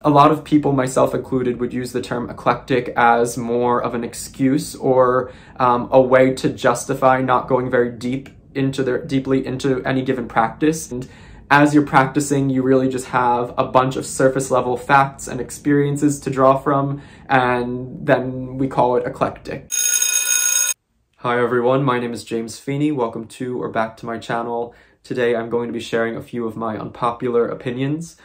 a lot of people, myself included, would use the term eclectic as more of an excuse or a way to justify not going very deeply into any given practice. And as you're practicing, you really just have a bunch of surface level facts and experiences to draw from, and then we call it eclectic. Hi everyone, my name is James Feeney. Welcome to or back to my channel. Today I'm going to be sharing a few of my unpopular opinions.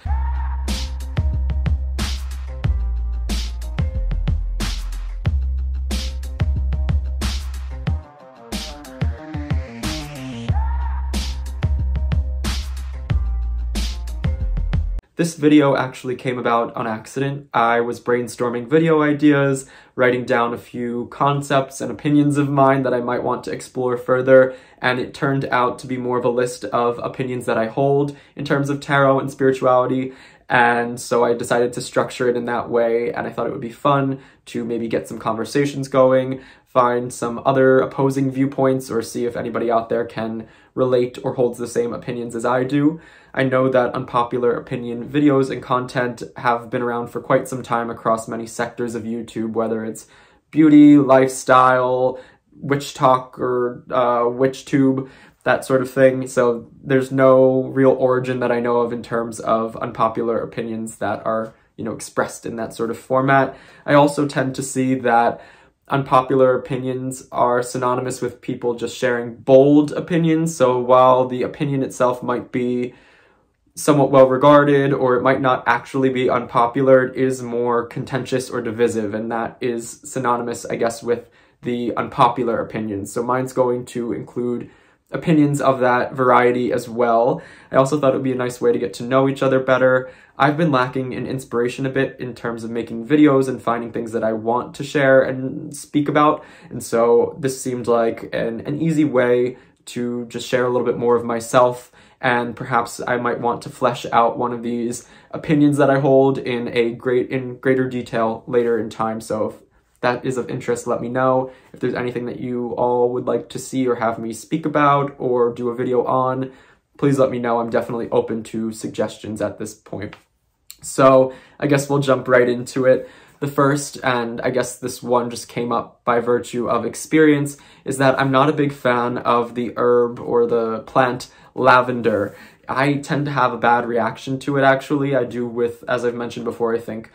This video actually came about on accident. I was brainstorming video ideas, writing down a few concepts and opinions of mine that I might want to explore further, and it turned out to be more of a list of opinions that I hold in terms of tarot and spirituality, and so I decided to structure it in that way, and I thought it would be fun to maybe get some conversations going, find some other opposing viewpoints, or see if anybody out there can relate or holds the same opinions as I do. I know that unpopular opinion videos and content have been around for quite some time across many sectors of YouTube, whether it's beauty, lifestyle, witch talk, or witch tube, that sort of thing. So there's no real origin that I know of in terms of unpopular opinions that are, expressed in that sort of format. I also tend to see that unpopular opinions are synonymous with people just sharing bold opinions. So while the opinion itself might be somewhat well regarded, or it might not actually be unpopular, it is more contentious or divisive, and that is synonymous, I guess, with the unpopular opinions. So mine's going to include opinions of that variety as well. I also thought it would be a nice way to get to know each other better. I've been lacking in inspiration a bit in terms of making videos and finding things that I want to share and speak about, and so this seemed like an easy way to just share a little bit more of myself, and perhaps I might want to flesh out one of these opinions that I hold in greater detail later in time. So if that is of interest, let me know. If there's anything that you all would like to see or have me speak about or do a video on, please let me know. I'm definitely open to suggestions at this point. So I guess we'll jump right into it. The first, and I guess this one just came up by virtue of experience, is that I'm not a big fan of the herb or the plant lavender. I tend to have a bad reaction to it, actually. I do with, as I've mentioned before, I think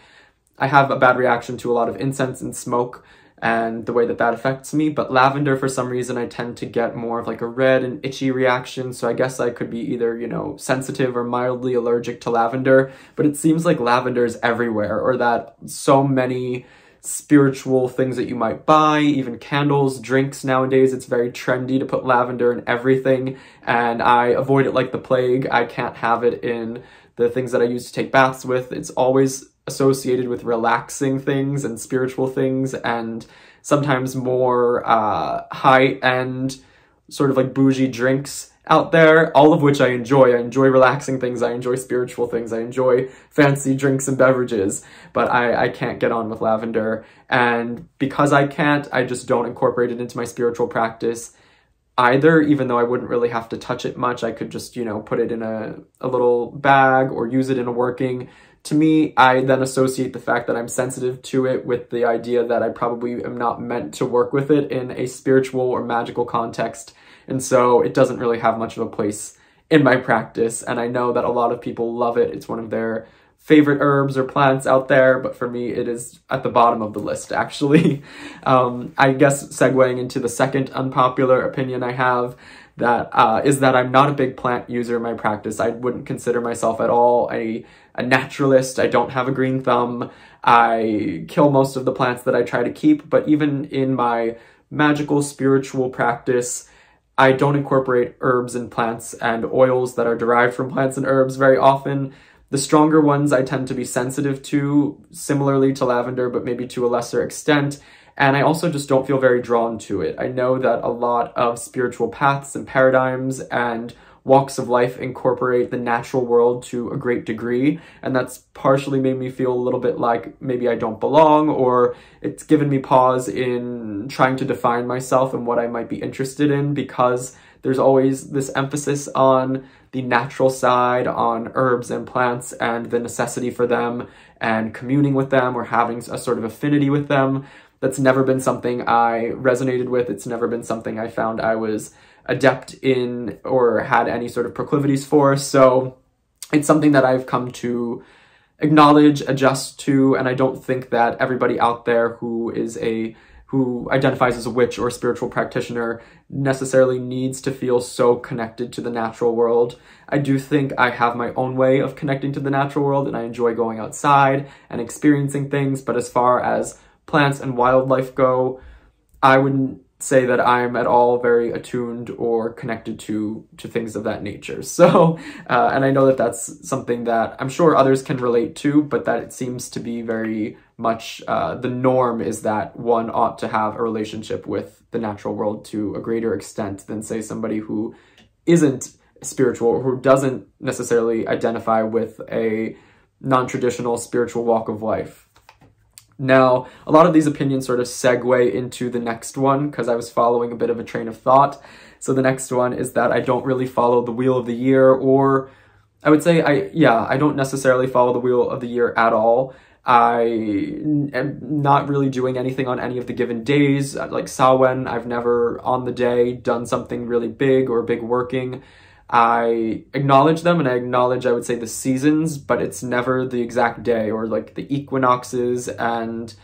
I have a bad reaction to a lot of incense and smoke and the way that that affects me, but lavender, for some reason, I tend to get more of like a red and itchy reaction, so I guess I could be either, sensitive or mildly allergic to lavender, but it seems like lavender is everywhere, or that so many spiritual things that you might buy, even candles, drinks nowadays, it's very trendy to put lavender in everything, and I avoid it like the plague. I can't have it in the things that I use to take baths with. It's always associated with relaxing things and spiritual things, and sometimes more high-end, sort of like bougie drinks out there, all of which I enjoy. I enjoy relaxing things, I enjoy spiritual things, I enjoy fancy drinks and beverages, but I can't get on with lavender, and because I can't, I just don't incorporate it into my spiritual practice either, even though I wouldn't really have to touch it much. I could just, put it in a little bag or use it in a working. To me, I then associate the fact that I'm sensitive to it with the idea that I probably am not meant to work with it in a spiritual or magical context, and so it doesn't really have much of a place in my practice, and I know that a lot of people love it. It's one of their favorite herbs or plants out there, but for me, it is at the bottom of the list, actually. I guess segueing into the second unpopular opinion I have, is that I'm not a big plant user in my practice. I wouldn't consider myself at all a naturalist. I don't have a green thumb. I kill most of the plants that I try to keep, but even in my magical spiritual practice, I don't incorporate herbs and plants and oils that are derived from plants and herbs very often. The stronger ones I tend to be sensitive to, similarly to lavender, but maybe to a lesser extent. And I also just don't feel very drawn to it. I know that a lot of spiritual paths and paradigms and walks of life incorporate the natural world to a great degree, and that's partially made me feel a little bit like maybe I don't belong, or it's given me pause in trying to define myself and what I might be interested in, because there's always this emphasis on the natural side, on herbs and plants and the necessity for them and communing with them or having a sort of affinity with them. That's never been something I resonated with. It's never been something I found I was adept in or had any sort of proclivities for. So it's something that I've come to acknowledge, adjust to, and I don't think that everybody out there who identifies as a witch or a spiritual practitioner necessarily needs to feel so connected to the natural world. I do think I have my own way of connecting to the natural world, and I enjoy going outside and experiencing things, but as far as plants and wildlife go, I wouldn't say that I'm at all very attuned or connected to things of that nature. So, and I know that that's something that I'm sure others can relate to, but that it seems to be very much the norm is that one ought to have a relationship with the natural world to a greater extent than, say, somebody who isn't spiritual or who doesn't necessarily identify with a non-traditional spiritual walk of life. Now, a lot of these opinions sort of segue into the next one because I was following a bit of a train of thought. So the next one is that I don't really follow the wheel of the year, or I would say I don't necessarily follow the wheel of the year at all. I am not really doing anything on any of the given days. Like Samhain, I've never on the day done something really big or big working. I acknowledge them and I acknowledge, I would say, the seasons, but it's never the exact day or like the equinoxes and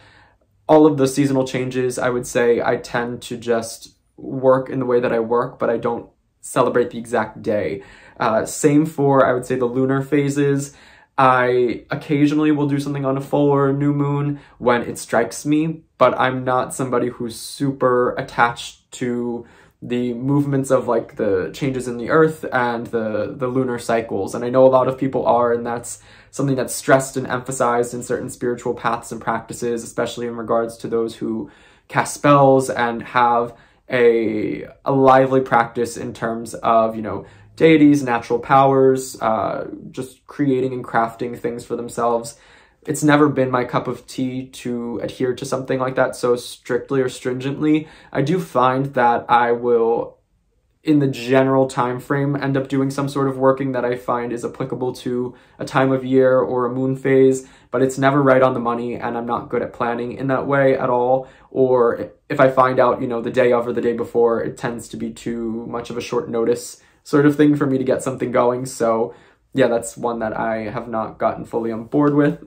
all of the seasonal changes. I would say I tend to just work in the way that I work, but I don't celebrate the exact day. Same for, I would say, the lunar phases. I occasionally will do something on a full or a new moon when it strikes me, but I'm not somebody who's super attached to the movements of like the changes in the earth and the lunar cycles. And I know a lot of people are, and that's something that's stressed and emphasized in certain spiritual paths and practices, especially in regards to those who cast spells and have a lively practice in terms of, you know, deities, natural powers, just creating and crafting things for themselves. It's never been my cup of tea to adhere to something like that so strictly or stringently. I do find that I will, in the general time frame, end up doing some sort of working that I find is applicable to a time of year or a moon phase, but it's never right on the money, and I'm not good at planning in that way at all. Or if I find out, you know, the day of or the day before, it tends to be too much of a short notice sort of thing for me to get something going. So yeah, that's one that I have not gotten fully on board with.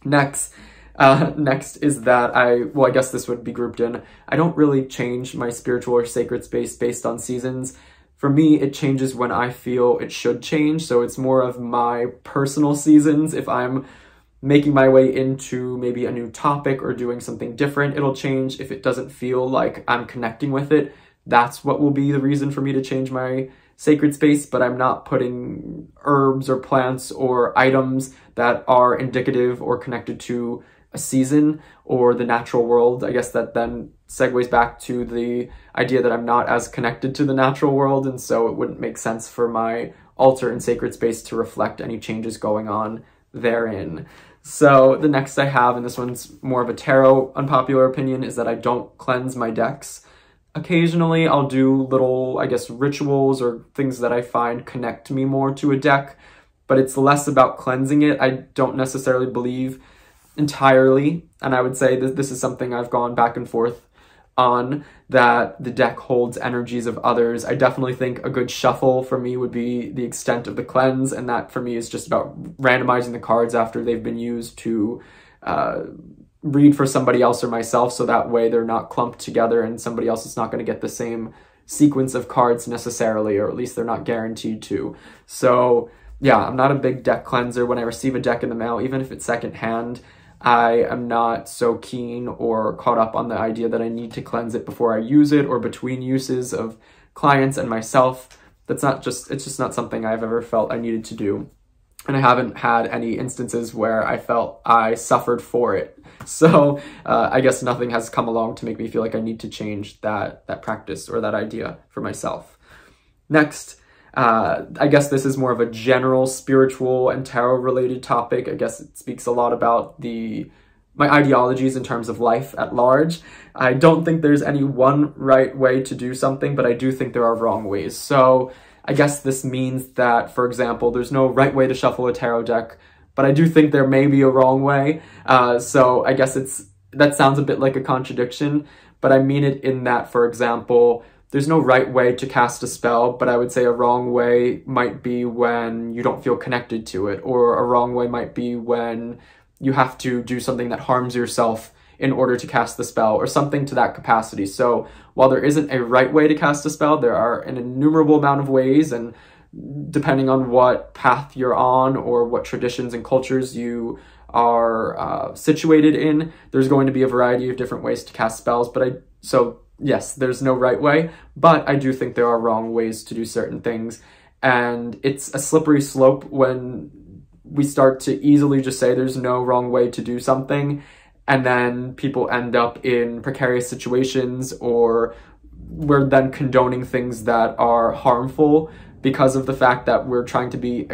Next is that I guess this would be grouped in, I don't really change my spiritual or sacred space based on seasons. For me, it changes when I feel it should change, so it's more of my personal seasons. If I'm making my way into maybe a new topic or doing something different, it'll change. If it doesn't feel like I'm connecting with it, that's what will be the reason for me to change my sacred space, but I'm not putting herbs or plants or items that are indicative or connected to a season or the natural world. I guess that then segues back to the idea that I'm not as connected to the natural world, and so it wouldn't make sense for my altar and sacred space to reflect any changes going on therein. So the next I have, and this one's more of a tarot unpopular opinion, is that I don't cleanse my decks. Occasionally I'll do little, I guess, rituals or things that I find connect me more to a deck, but it's less about cleansing it. I don't necessarily believe entirely, and I would say that this is something I've gone back and forth on, that the deck holds energies of others. I definitely think a good shuffle for me would be the extent of the cleanse, and that for me is just about randomizing the cards after they've been used to read for somebody else or myself, so that way they're not clumped together and somebody else is not going to get the same sequence of cards necessarily, or at least they're not guaranteed to. So yeah, I'm not a big deck cleanser. When I receive a deck in the mail, even if it's secondhand, I am not so keen or caught up on the idea that I need to cleanse it before I use it or between uses of clients and myself. It's just not something I've ever felt I needed to do. And I haven't had any instances where I felt I suffered for it. So I guess nothing has come along to make me feel like I need to change that practice or that idea for myself. Next, I guess this is more of a general spiritual and tarot related topic. I guess it speaks a lot about the my ideologies in terms of life at large. I don't think there's any one right way to do something, but I do think there are wrong ways. So I guess this means that, for example, there's no right way to shuffle a tarot deck, but I do think there may be a wrong way. So I guess that sounds a bit like a contradiction, but I mean it in that, for example, there's no right way to cast a spell, but I would say a wrong way might be when you don't feel connected to it, or a wrong way might be when you have to do something that harms yourself in order to cast the spell, or something to that capacity. So while there isn't a right way to cast a spell, there are an innumerable amount of ways, and depending on what path you're on or what traditions and cultures you are situated in, there's going to be a variety of different ways to cast spells. So yes, there's no right way, but I do think there are wrong ways to do certain things, and it's a slippery slope when we start to easily just say there's no wrong way to do something, and then people end up in precarious situations, or we're then condoning things that are harmful because of the fact that we're trying to be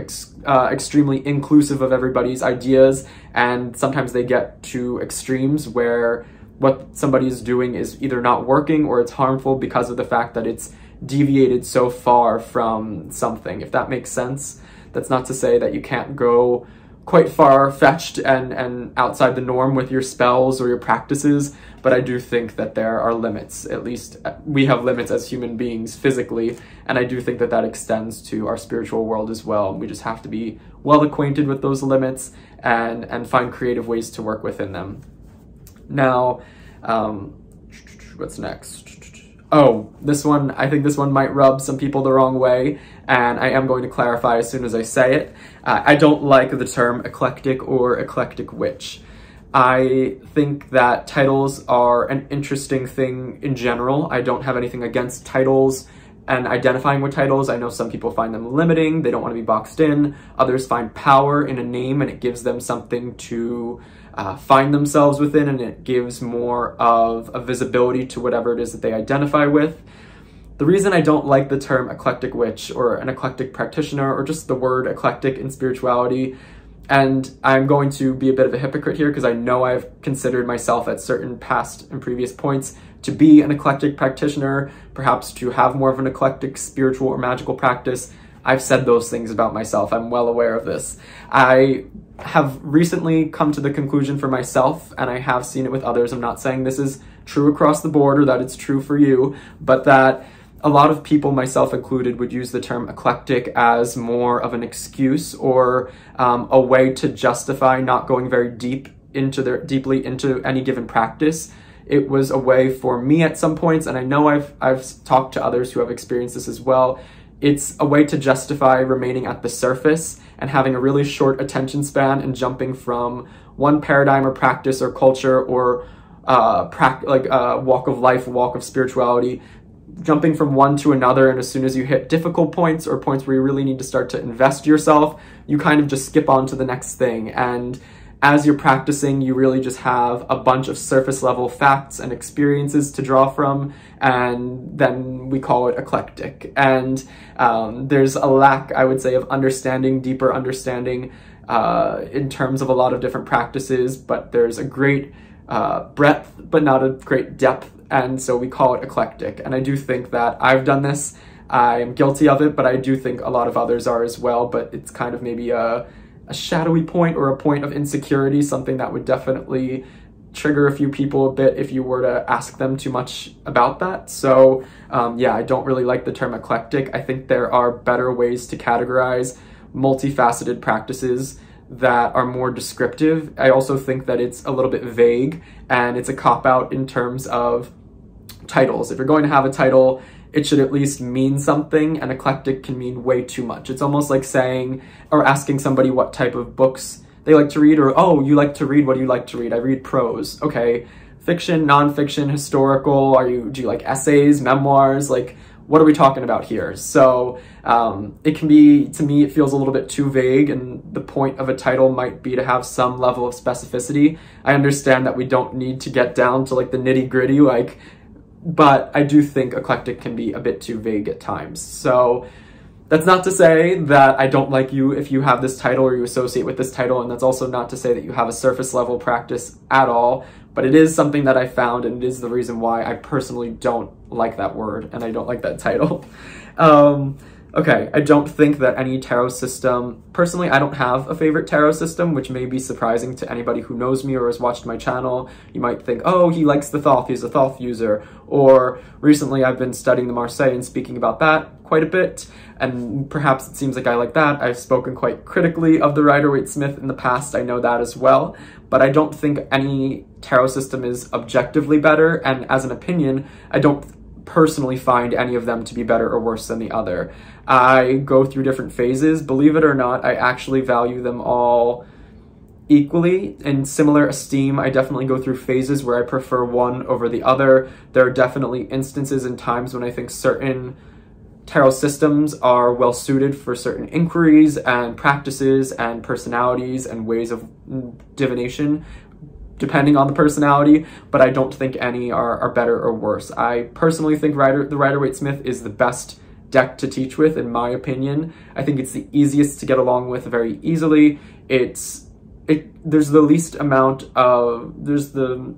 extremely inclusive of everybody's ideas, and sometimes they get to extremes where what somebody is doing is either not working or it's harmful because of the fact that it's deviated so far from something, if that makes sense. That's not to say that you can't go quite far-fetched and outside the norm with your spells or your practices, but I do think that there are limits. At least we have limits as human beings physically, and I do think that that extends to our spiritual world as well. We just have to be well acquainted with those limits and find creative ways to work within them. Now, what's next? Oh, I think this one might rub some people the wrong way, and I am going to clarify as soon as I say it. I don't like the term eclectic or eclectic witch. I think that titles are an interesting thing in general. I don't have anything against titles and identifying with titles. I know some people find them limiting, they don't want to be boxed in. Others find power in a name, and it gives them something to find themselves within, and it gives more of a visibility to whatever it is that they identify with. The reason I don't like the term eclectic witch or an eclectic practitioner, or just the word eclectic in spirituality, and I'm going to be a bit of a hypocrite here because I know I've considered myself at certain past and previous points to be an eclectic practitioner, perhaps to have more of an eclectic spiritual or magical practice. I've said those things about myself. I'm well aware of this. I have recently come to the conclusion for myself, and I have seen it with others. I'm not saying this is true across the board or that it's true for you, but that a lot of people, myself included, would use the term eclectic as more of an excuse or a way to justify not going very deeply into any given practice. It was a way for me at some points, and I know I've talked to others who have experienced this as well. It's a way to justify remaining at the surface and having a really short attention span and jumping from one paradigm or practice or culture or walk of life, walk of spirituality, jumping from one to another, and as soon as you hit difficult points or points where you really need to start to invest yourself, you kind of just skip on to the next thing. And as you're practicing, you really just have a bunch of surface level facts and experiences to draw from, and then we call it eclectic. And there's a lack, I would say, of understanding, deeper understanding in terms of a lot of different practices, but there's a great breadth, but not a great depth, and so we call it eclectic. And I do think that I've done this, I am guilty of it, but I do think a lot of others are as well, but it's kind of maybe a shadowy point or a point of insecurity, something that would definitely trigger a few people a bit if you were to ask them too much about that. So yeah, I don't really like the term eclectic. I think there are better ways to categorize multifaceted practices that are more descriptive. I also think that it's a little bit vague, and it's a cop-out in terms of titles. If you're going to have a title, it should at least mean something, and eclectic can mean way too much. It's almost like saying or asking somebody what type of books they like to read, or, oh, you like to read, what do you like to read? I read prose. Okay, fiction, nonfiction, historical, do you like essays, memoirs? Like, what are we talking about here? So it can be, to me, it feels a little bit too vague, and the point of a title might be to have some level of specificity. I understand that we don't need to get down to like the nitty gritty, but I do think eclectic can be a bit too vague at times. So That's not to say that I don't like you if you have this title or you associate with this title, and that's also not to say that you have a surface level practice at all, but it is something that I found, and it is the reason why I personally don't like that word and I don't like that title. Okay, I don't think that any tarot system, personally, I don't have a favorite tarot system, which may be surprising to anybody who knows me or has watched my channel. You might think, oh, he likes the Thoth, he's a Thoth user. Or recently I've been studying the Marseille and speaking about that quite a bit, and perhaps it seems like I like that. I've spoken quite critically of the Rider-Waite-Smith in the past, I know that as well, but I don't think any tarot system is objectively better, and as an opinion, I don't personally find any of them to be better or worse than the other. I go through different phases. Believe it or not, I actually value them all equally in similar esteem. I definitely go through phases where I prefer one over the other. There are definitely instances and times when I think certain tarot systems are well suited for certain inquiries and practices and personalities and ways of divination, depending on the personality, but I don't think any are better or worse. I personally think the Rider-Waite-Smith is the best deck to teach with, in my opinion. I think it's the easiest to get along with very easily. There's the least amount of, there's the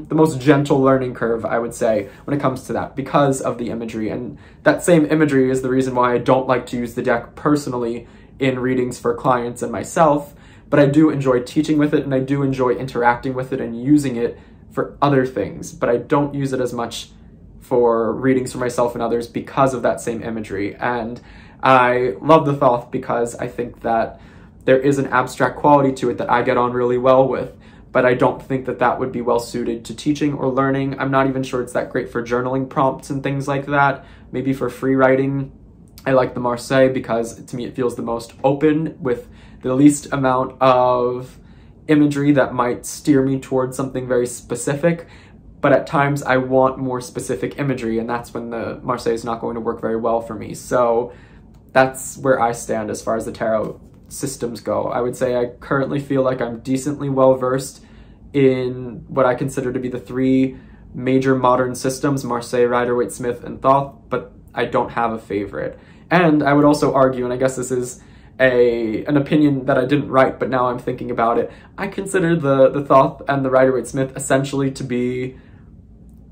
most gentle learning curve, I would say, when it comes to that, because of the imagery. And that same imagery is the reason why I don't like to use the deck personally in readings for clients and myself, but I do enjoy teaching with it, and I do enjoy interacting with it and using it for other things, but I don't use it as much for readings for myself and others because of that same imagery. And I love the Thoth because I think that there is an abstract quality to it that I get on really well with, but I don't think that that would be well suited to teaching or learning. I'm not even sure it's that great for journaling prompts and things like that. Maybe for free writing. I like the Marseille because to me it feels the most open, with the least amount of imagery that might steer me towards something very specific. But at times I want more specific imagery, and that's when the Marseille is not going to work very well for me. So that's where I stand as far as the tarot systems go. I would say I currently feel like I'm decently well versed in what I consider to be the three major modern systems, Marseille, Rider-Waite-Smith, and Thoth, but I don't have a favorite. And I would also argue, and I guess this is an opinion that I didn't write, but now I'm thinking about it, I consider the Thoth and the Rider-Waite-Smith essentially to be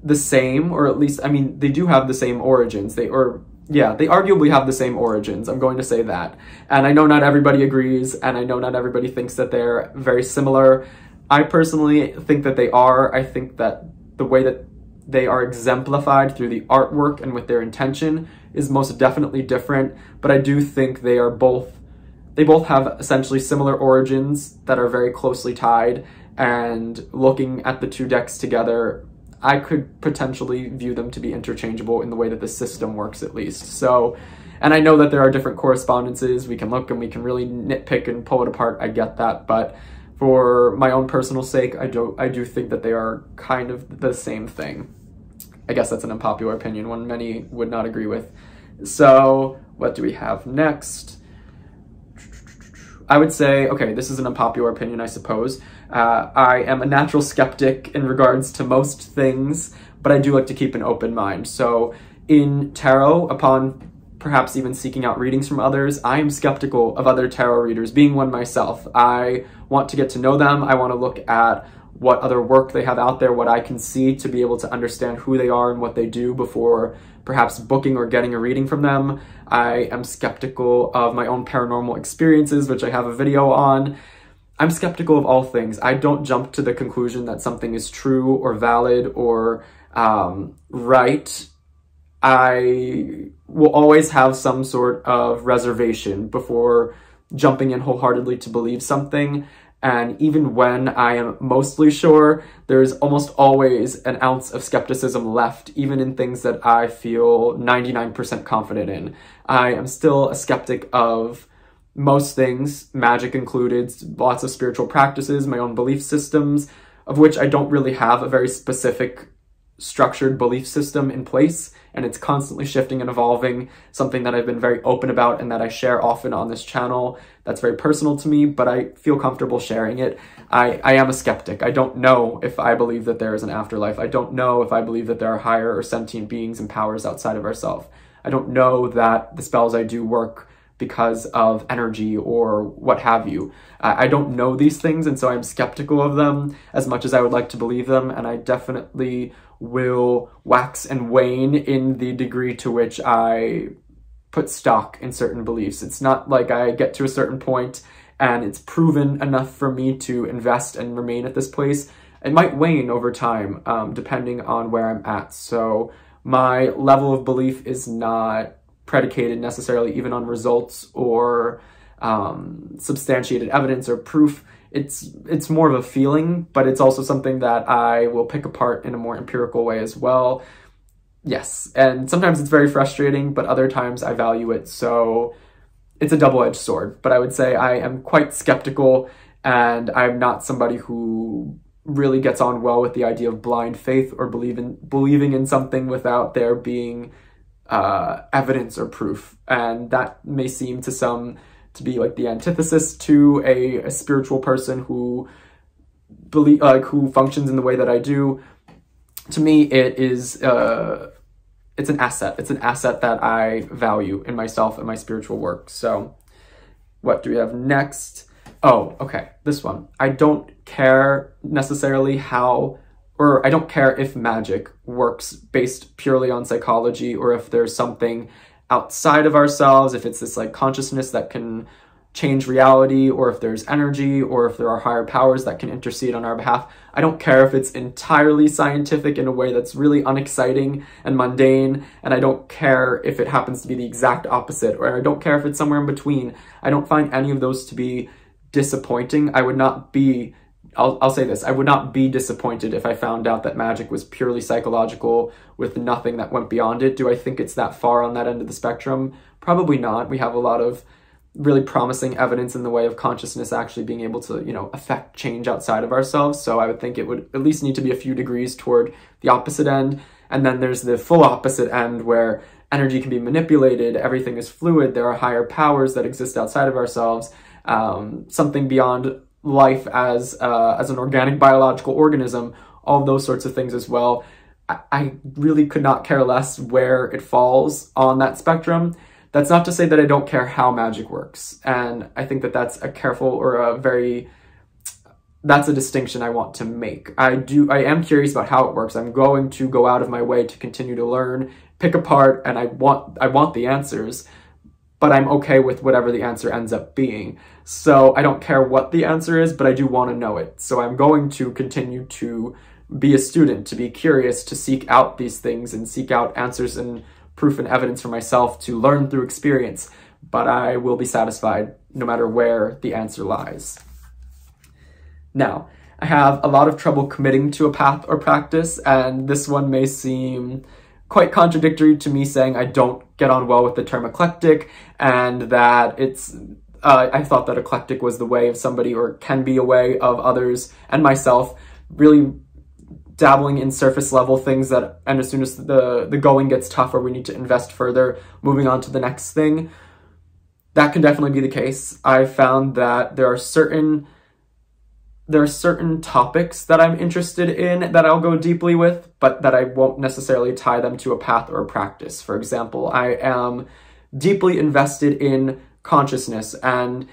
the same, or at least, I mean, they do have the same origins. They arguably have the same origins, I'm going to say that. And I know not everybody agrees, and I know not everybody thinks that they're very similar. I personally think that they are. I think that the way that they are exemplified through the artwork and with their intention is most definitely different, but I do think they both have essentially similar origins that are very closely tied, and looking at the two decks together, I could potentially view them to be interchangeable in the way that the system works, at least. So, and I know that there are different correspondences, we can look and we can really nitpick and pull it apart, I get that, but for my own personal sake, I do think that they are kind of the same thing. I guess that's an unpopular opinion, one many would not agree with. So, what do we have next? I would say, okay, this is an unpopular opinion, I suppose. I am a natural skeptic in regards to most things, but I do like to keep an open mind. So in tarot, upon perhaps even seeking out readings from others, I am skeptical of other tarot readers, being one myself. I want to get to know them. I want to look at what other work they have out there, what I can see to be able to understand who they are and what they do before perhaps booking or getting a reading from them. I am skeptical of my own paranormal experiences, which I have a video on. I'm skeptical of all things. I don't jump to the conclusion that something is true or valid or right. I will always have some sort of reservation before jumping in wholeheartedly to believe something. And even when I am mostly sure, there's almost always an ounce of skepticism left, even in things that I feel 99% confident in. I am still a skeptic of most things, magic included, lots of spiritual practices, my own belief systems, of which I don't really have a very specific structured belief system in place, and it's constantly shifting and evolving, something that I've been very open about and that I share often on this channel. That's very personal to me, but I feel comfortable sharing it. I am a skeptic. I don't know if I believe that there is an afterlife. I don't know if I believe that there are higher or sentient beings and powers outside of ourselves. I don't know that the spells I do work because of energy or what have you. I don't know these things, and so I'm skeptical of them as much as I would like to believe them, and I definitely will wax and wane in the degree to which I put stock in certain beliefs. It's not like I get to a certain point and it's proven enough for me to invest and remain at this place. It might wane over time, depending on where I'm at. So my level of belief is not predicated necessarily even on results or substantiated evidence or proof. It's more of a feeling, but it's also something that I will pick apart in a more empirical way as well. Yes, and sometimes it's very frustrating, but other times I value it, so it's a double-edged sword. But I would say I am quite skeptical, and I'm not somebody who really gets on well with the idea of blind faith or believing in something without there being evidence or proof. And that may seem to some to be like the antithesis to a spiritual person who who functions in the way that I do. To me, it is it's an asset. It's an asset that I value in myself and my spiritual work. So what do we have next? Oh, okay, this one. I don't care necessarily how, or I don't care if magic works based purely on psychology, or if there's something outside of ourselves, if it's this like consciousness that can change reality, or if there's energy, or if there are higher powers that can intercede on our behalf. I don't care if it's entirely scientific in a way that's really unexciting and mundane, and I don't care if it happens to be the exact opposite, or I don't care if it's somewhere in between. I don't find any of those to be disappointing. I would not be, I'll say this, I would not be disappointed if I found out that magic was purely psychological with nothing that went beyond it. Do I think it's that far on that end of the spectrum? Probably not. We have a lot of really promising evidence in the way of consciousness actually being able to, you know, affect change outside of ourselves. So I would think it would at least need to be a few degrees toward the opposite end. And then there's the full opposite end where energy can be manipulated, everything is fluid, there are higher powers that exist outside of ourselves, something beyond life as an organic biological organism, all of those sorts of things as well. I really could not care less where it falls on that spectrum. That's not to say that I don't care how magic works. And I think that that's a careful or that's a distinction I want to make. I am curious about how it works. I'm going to go out of my way to continue to learn, pick apart, and I want the answers, but I'm okay with whatever the answer ends up being. So I don't care what the answer is, but I do want to know it. So I'm going to continue to be a student, to be curious, to seek out these things and seek out answers and proof and evidence for myself, to learn through experience, but I will be satisfied no matter where the answer lies. Now, I have a lot of trouble committing to a path or practice, and this one may seem quite contradictory to me saying I don't get on well with the term eclectic, and that it's, I thought that eclectic was the way of somebody, or can be a way of others and myself, really dabbling in surface level things that, and as soon as the going gets tough or we need to invest further, moving on to the next thing. That can definitely be the case. I found that there are certain topics that I'm interested in that I'll go deeply with, but that I won't necessarily tie them to a path or a practice. For example, I am deeply invested in consciousness and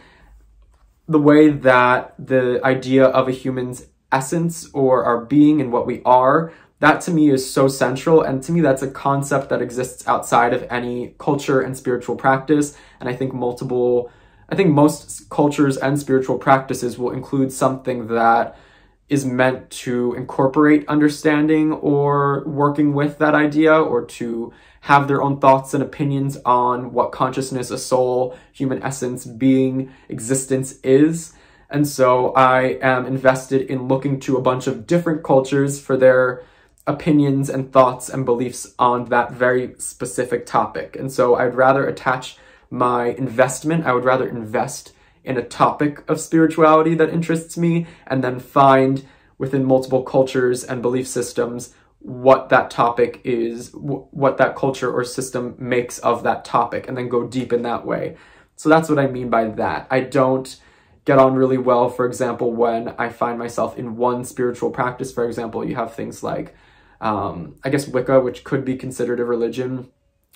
the way that the idea of a human's essence or our being and what we are, that to me is so central, and to me that's a concept that exists outside of any culture and spiritual practice. And I think most cultures and spiritual practices will include something that is meant to incorporate understanding or working with that idea, or to have their own thoughts and opinions on what consciousness, a soul, human essence, being, existence is. And so I am invested in looking to a bunch of different cultures for their opinions and thoughts and beliefs on that very specific topic. And so I'd rather attach my investment, I would rather invest in a topic of spirituality that interests me, and then find within multiple cultures and belief systems what that topic is, what that culture or system makes of that topic, and then go deep in that way. So that's what I mean by that. I don't get on really well, for example, when I find myself in one spiritual practice. For example, you have things like, I guess Wicca, which could be considered a religion,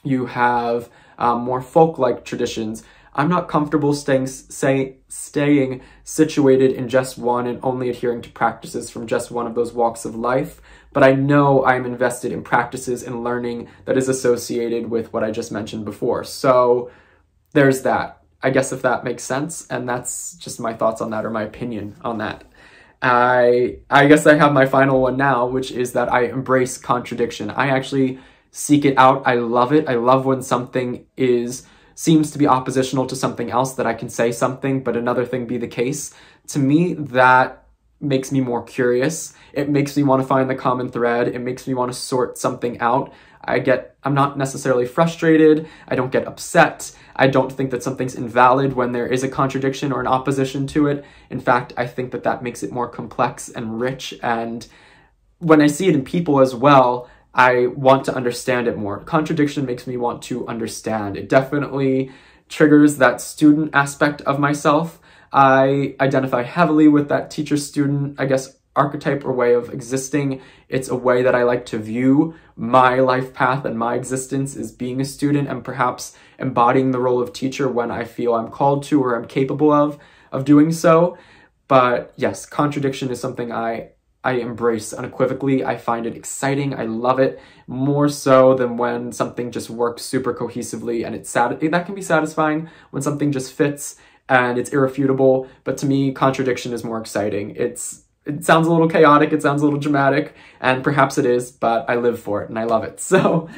You have more folk-like traditions. I'm not comfortable staying situated in just one and only adhering to practices from just one of those walks of life, but I know I'm invested in practices and learning that is associated with what I just mentioned before. So there's that. I guess if that makes sense, and that's just my thoughts on that, or my opinion on that. I guess I have my final one now, which is that I embrace contradiction. I actually seek it out. I love it. I love when something seems to be oppositional to something else, that I can say something, but another thing be the case. To me, that makes me more curious. It makes me want to find the common thread. It makes me want to sort something out. I'm not necessarily frustrated. I don't get upset. I don't think that something's invalid when there is a contradiction or an opposition to it. In fact, I think that that makes it more complex and rich. And when I see it in people as well, I want to understand it more. Contradiction makes me want to understand. It definitely triggers that student aspect of myself. I identify heavily with that teacher-student, I guess, archetype or way of existing. It's a way that I like to view my life path and my existence as being a student, and perhaps embodying the role of teacher when I feel I'm called to or I'm capable of doing so. But yes, contradiction is something I embrace unequivocally. I find it exciting. I love it more so than when something just works super cohesively, and that can be satisfying when something just fits and it's irrefutable. But to me, contradiction is more exciting. It sounds a little chaotic, it sounds a little dramatic, and perhaps it is, but I live for it and I love it. So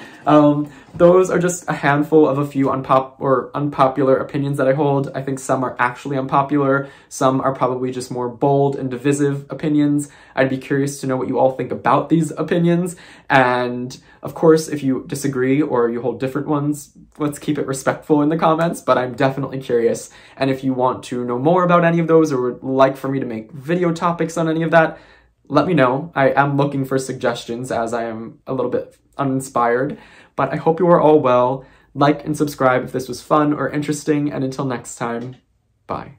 those are just a handful of a few unpopular opinions that I hold. I think some are actually unpopular. Some are probably just more bold and divisive opinions. I'd be curious to know what you all think about these opinions. And of course, if you disagree or you hold different ones, let's keep it respectful in the comments, but I'm definitely curious. And if you want to know more about any of those, or would like for me to make video topics on any of that, let me know. I am looking for suggestions, as I am a little bit uninspired, but I hope you are all well. Like and subscribe if this was fun or interesting, and until next time, bye.